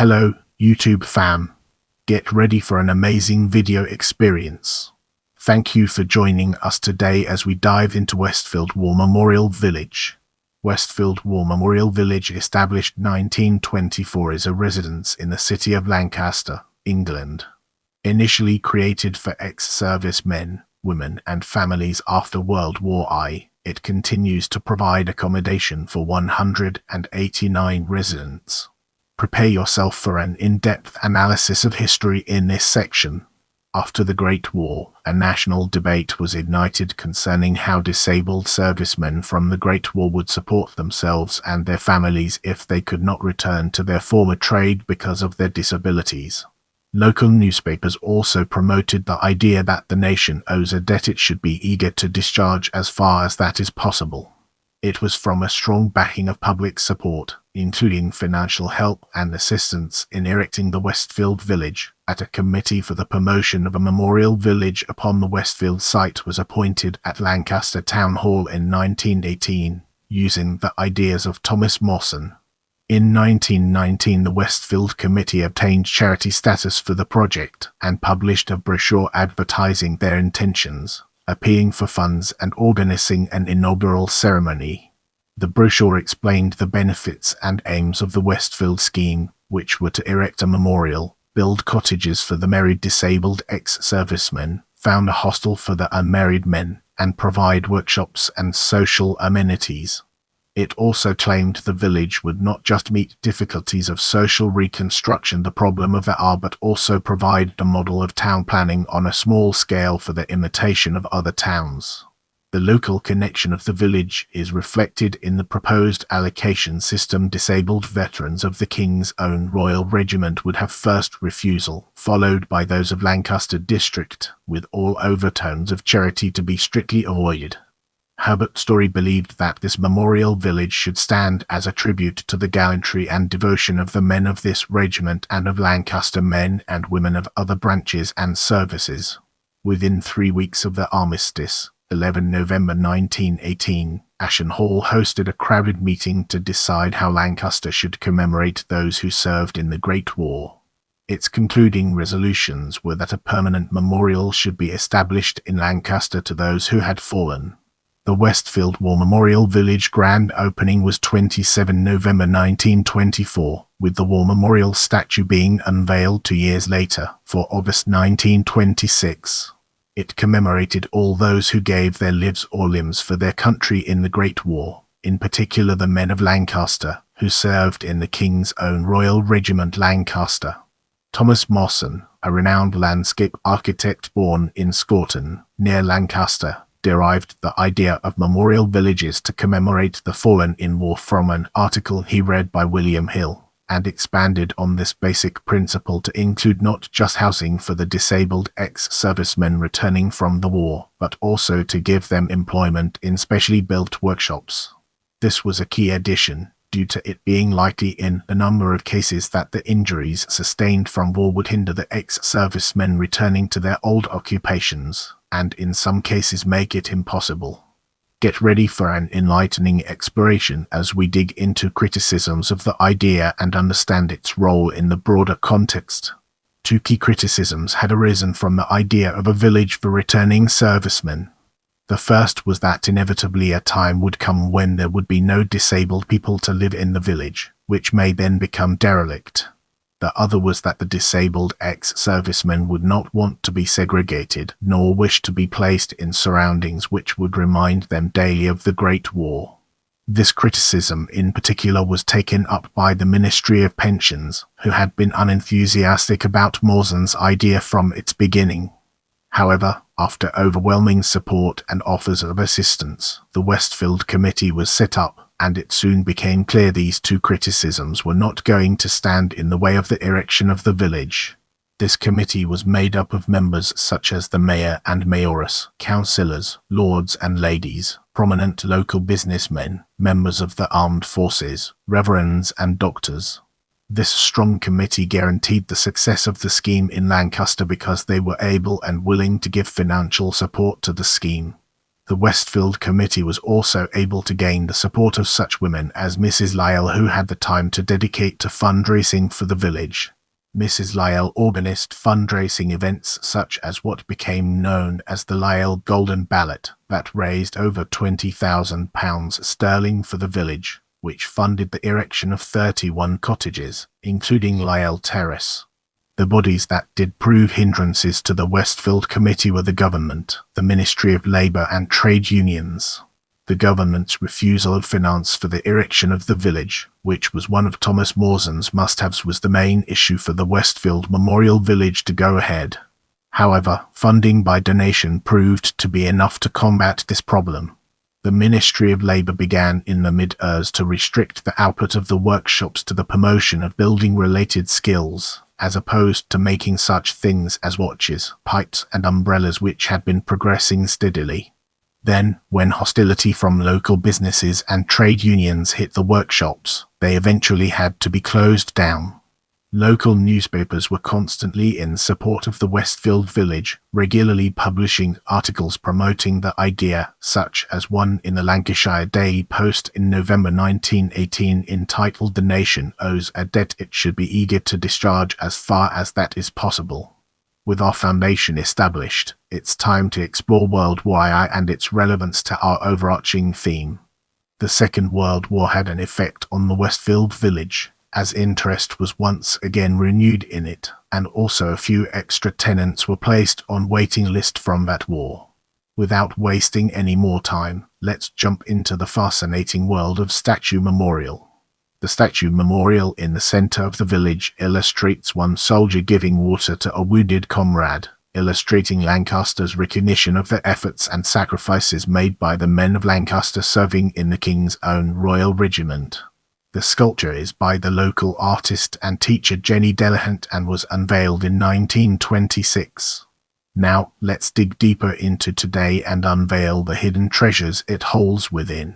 Hello, YouTube fam. Get ready for an amazing video experience. Thank you for joining us today as we dive into Westfield War Memorial Village. Westfield War Memorial Village, established 1924, is a residence in the City of Lancaster, England. Initially created for ex-servicemen, women and families after World War I, it continues to provide accommodation for 189 residents. Prepare yourself for an in-depth analysis of history in this section. After the Great War, a national debate was ignited concerning how disabled servicemen from the Great War would support themselves and their families if they could not return to their former trade because of their disabilities. Local newspapers also promoted the idea that the nation owes a debt it should be eager to discharge as far as that is possible. It was from a strong backing of public support, including financial help and assistance in erecting the Westfield Village, that a committee for the promotion of a memorial village upon the Westfield site was appointed at Lancaster Town Hall in 1918, using the ideas of Thomas Mawson. In 1919, the Westfield Committee obtained charity status for the project and published a brochure advertising their intentions, appealing for funds and organizing an inaugural ceremony. The brochure explained the benefits and aims of the Westfield scheme, which were to erect a memorial, build cottages for the married disabled ex-servicemen, found a hostel for the unmarried men, and provide workshops and social amenities. It also claimed the village would not just meet difficulties of social reconstruction, the problem of the but also provide a model of town planning on a small scale for the imitation of other towns. The local connection of the village is reflected in the proposed allocation system. Disabled veterans of the King's Own Royal Regiment would have first refusal, followed by those of Lancaster District, with all overtones of charity to be strictly avoided. Herbert Story believed that this memorial village should stand as a tribute to the gallantry and devotion of the men of this regiment and of Lancaster men and women of other branches and services. Within 3 weeks of the armistice, 11 November 1918, Ashton Hall hosted a crowded meeting to decide how Lancaster should commemorate those who served in the Great War. Its concluding resolutions were that a permanent memorial should be established in Lancaster to those who had fallen. The Westfield War Memorial Village grand opening was 27 November 1924, with the War Memorial statue being unveiled 2 years later, for August 1926. It commemorated all those who gave their lives or limbs for their country in the Great War, in particular the men of Lancaster, who served in the King's Own Royal Regiment Lancaster. Thomas Mawson, a renowned landscape architect born in Scorton, near Lancaster, derived the idea of memorial villages to commemorate the fallen in war from an article he read by William Hill, and expanded on this basic principle to include not just housing for the disabled ex-servicemen returning from the war, but also to give them employment in specially built workshops. This was a key addition, due to it being likely in a number of cases that the injuries sustained from war would hinder the ex-servicemen returning to their old occupations, and in some cases make it impossible. Get ready for an enlightening exploration as we dig into criticisms of the idea and understand its role in the broader context. 2 key criticisms had arisen from the idea of a village for returning servicemen. The first was that inevitably a time would come when there would be no disabled people to live in the village, which may then become derelict. The other was that the disabled ex-servicemen would not want to be segregated, nor wish to be placed in surroundings which would remind them daily of the Great War. This criticism in particular was taken up by the Ministry of Pensions, who had been unenthusiastic about Mawson's idea from its beginning. However, after overwhelming support and offers of assistance, the Westfield Committee was set up, and it soon became clear these 2 criticisms were not going to stand in the way of the erection of the village. This committee was made up of members such as the mayor and mayoress, councillors, lords and ladies, prominent local businessmen, members of the armed forces, reverends and doctors. This strong committee guaranteed the success of the scheme in Lancaster because they were able and willing to give financial support to the scheme. The Westfield Committee was also able to gain the support of such women as Mrs. Lyell, who had the time to dedicate to fundraising for the village. Mrs. Lyell organized fundraising events such as what became known as the Lyell Golden Ballot that raised over £20,000 sterling for the village, which funded the erection of 31 cottages, including Lyell Terrace. The bodies that did prove hindrances to the Westfield Committee were the government, the Ministry of Labour and trade unions. The government's refusal of finance for the erection of the village, which was one of Thomas Mawson's must-haves, was the main issue for the Westfield Memorial Village to go ahead. However, funding by donation proved to be enough to combat this problem. The Ministry of Labour began in the mid-years to restrict the output of the workshops to the promotion of building-related skills, as opposed to making such things as watches, pipes and umbrellas, which had been progressing steadily. Then, when hostility from local businesses and trade unions hit the workshops, they eventually had to be closed down. Local newspapers were constantly in support of the Westfield Village, regularly publishing articles promoting the idea, such as one in the Lancashire Day Post in November 1918 entitled "The Nation Owes a Debt It Should Be Eager to Discharge as Far as That Is Possible." With our foundation established, it's time to explore World War I and its relevance to our overarching theme. The Second World War had an effect on the Westfield Village, as interest was once again renewed in it, and also a few extra tenants were placed on waiting list from that war. Without wasting any more time, let's jump into the fascinating world of Statue Memorial. The statue memorial in the center of the village illustrates one soldier giving water to a wounded comrade, illustrating Lancaster's recognition of the efforts and sacrifices made by the men of Lancaster serving in the King's Own Royal Regiment. The sculpture is by the local artist and teacher Jenny Delahunt and was unveiled in 1926. Now, let's dig deeper into today and unveil the hidden treasures it holds within.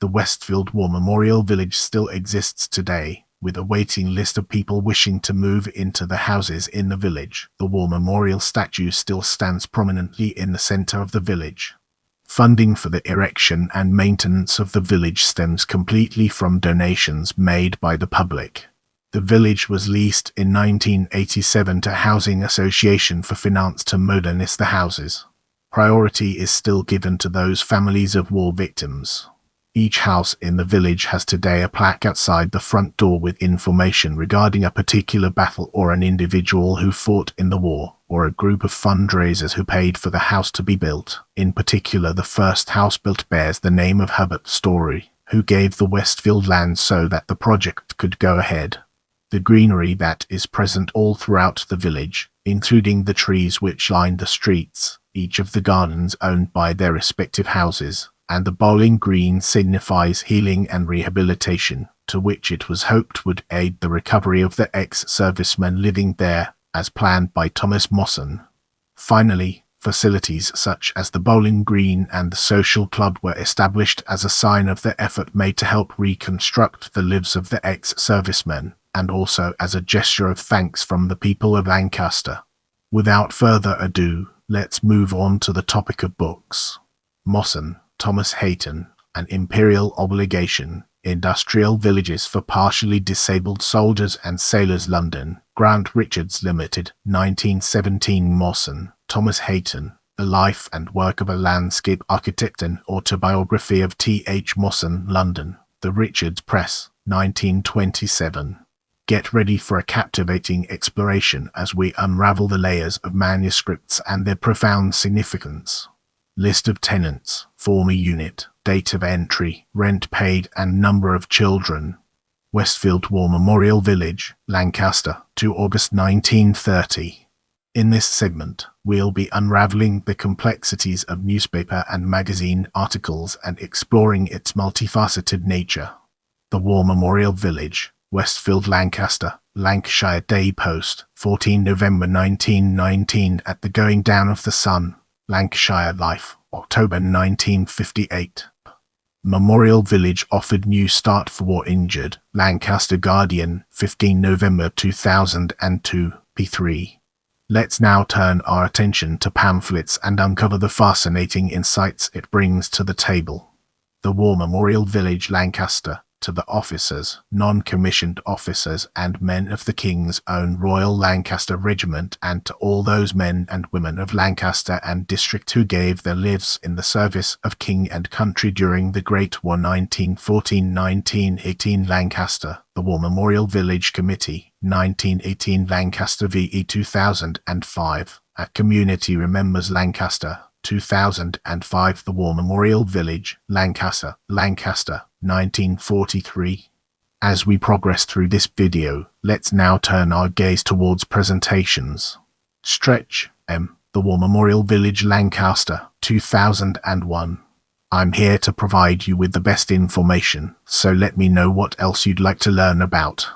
The Westfield War Memorial Village still exists today, with a waiting list of people wishing to move into the houses in the village. The War Memorial statue still stands prominently in the center of the village. Funding for the erection and maintenance of the village stems completely from donations made by the public. The village was leased in 1987 to Housing Association for finance to modernize the houses. Priority is still given to those families of war victims. Each house in the village has today a plaque outside the front door with information regarding a particular battle or an individual who fought in the war, or a group of fundraisers who paid for the house to be built. In particular, the first house built bears the name of Herbert Story, who gave the Westfield land so that the project could go ahead. The greenery that is present all throughout the village, including the trees which line the streets, each of the gardens owned by their respective houses, and the bowling green signifies healing and rehabilitation, to which it was hoped would aid the recovery of the ex-servicemen living there, as planned by Thomas Mawson. Finally, facilities such as the bowling green and the social club were established as a sign of the effort made to help reconstruct the lives of the ex-servicemen, and also as a gesture of thanks from the people of Lancaster. Without further ado, let's move on to the topic of books. Mawson, Thomas Hayton, An Imperial Obligation, Industrial Villages for Partially Disabled Soldiers and Sailors, London, Grant Richards Limited, 1917. Mawson, Thomas Hayton, The Life and Work of a Landscape Architect and Autobiography of T. H. Mawson, London, The Richards Press, 1927. Get ready for a captivating exploration as we unravel the layers of manuscripts and their profound significance. List of tenants, former unit, date of entry, rent paid and number of children. Westfield War Memorial Village, Lancaster, to August 1930. In this segment, we'll be unraveling the complexities of newspaper and magazine articles and exploring its multifaceted nature. The War Memorial Village, Westfield, Lancaster, Lancashire Day Post, 14 November 1919. At the going down of the sun. Lancashire Life, October 1958. Memorial Village offered new start for war injured. Lancaster Guardian, 15 November 2002, p3. Let's now turn our attention to pamphlets and uncover the fascinating insights it brings to the table. The War Memorial Village, Lancaster, to the officers, non-commissioned officers and men of the King's Own Royal Lancaster Regiment, and to all those men and women of Lancaster and district who gave their lives in the service of King and country during the Great War 1914-1918 Lancaster, the War Memorial Village Committee, 1918 Lancaster VE 2005, a community remembers Lancaster, 2005 the War Memorial Village, Lancaster, 1943. As we progress through this video, let's now turn our gaze towards presentations. Stretch M. The War Memorial Village, Lancaster, 2001. I'm here to provide you with the best information, so let me know what else you'd like to learn about.